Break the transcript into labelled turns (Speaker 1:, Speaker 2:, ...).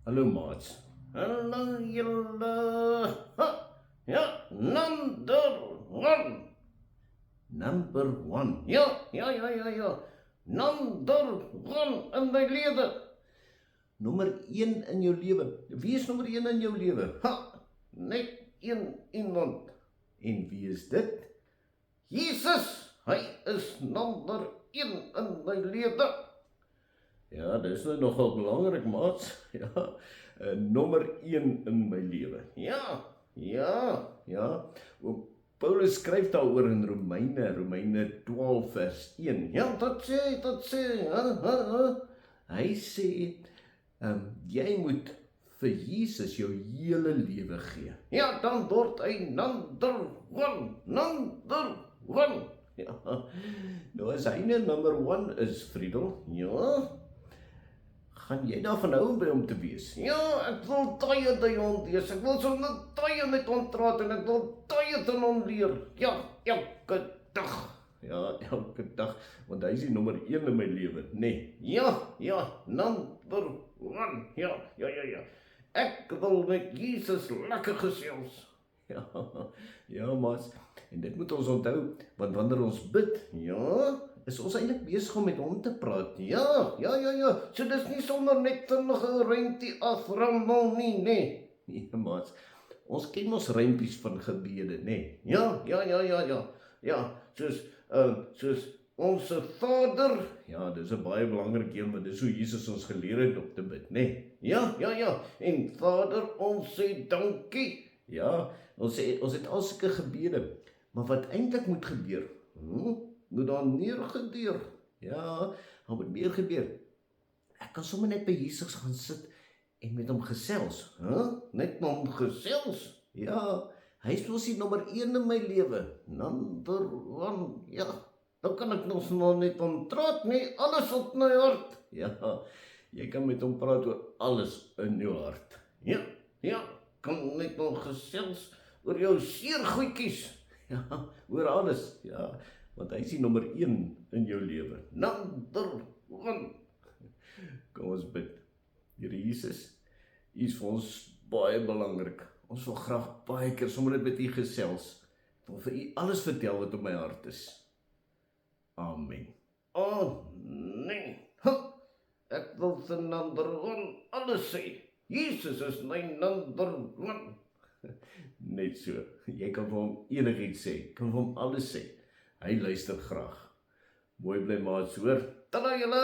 Speaker 1: Hallo maats. Hallo julle. Ha, ja, number one. Number one. Ja. Number one in my lewe. Nommer 1 in jou lewe. Wie is nommer 1 in jou lewe? Ha, net een iemand. En wie is dit? Jesus. Hy is nommer 1 in my lewe. Ja, dis nou nogal belangrik, maats. Ja, nommer 1 in my lewe. Ja. Paulus skryf daaroor in Romeine 12 vers 1. Ja, dat sê. Hy sê, jy moet vir Jesus jou hele lewe gee. Ja, dan word hy number one. Ja, nou as hy number 1 is, Friedel, ja, gaan jy daarvan hou om by hom te wees? Ja, ek wil tye by hom wees, ek wil so net tye met hom praat en ek wil tye van hom leer. Ja, elke dag. Ja, elke dag, want hy is die nommer 1 in my lewe, nee. Ja, number 1. Ja. Ek wil met Jesus lekker gesels. Ja, maats, en dit moet ons onthou, want wanneer ons bid, ja, is ons eintlik besig om met hom te praat. Ja. So dis nie sommer net vinnige ruimte aframmel nie, nee. Nee, maats, ons ken ons ruimpies van gebede, nee. Ja, soos ons Vader, ja, dis 'n baie belangrike een, want dis hoe Jesus ons geleer het om te bid, nee. Ja, en Vader, ons sê dankie. Ja, ons het al sulke gebede, maar wat eintlik moet gebeur, moet daar meer gebeur. Ja, daar moet meer gebeur. Ek kan sommer net by Jesus gaan sit en met hom gesels. Net met hom gesels. Ja, hy is mos die nommer 1 in my lewe. Number 1, ja. Dan kan ek nog net om praat, nee, alles op my hart. Ja, jy kan met hom praat oor alles in jou hart. Ja, kan net nog gesels oor jou seer goedjies. Ja, oor alles. Ja, want hy is die nommer 1 in jou lewe. Number 1. Kom ons bid. Here Jesus, U is vir ons baie belangrik. Ons wil graag baie keer sommer net met U gesels. Ek wil vir U alles vertel wat op my hart is. Amen. Oh, nee. Ek wil vir number 1 alles sê. Jesus is my number 1. Net so. Jy kan vir hom enigiets sê. Kan vir hom alles sê. Hy luister graag. Mooi bly maats, hoor. Tada julle!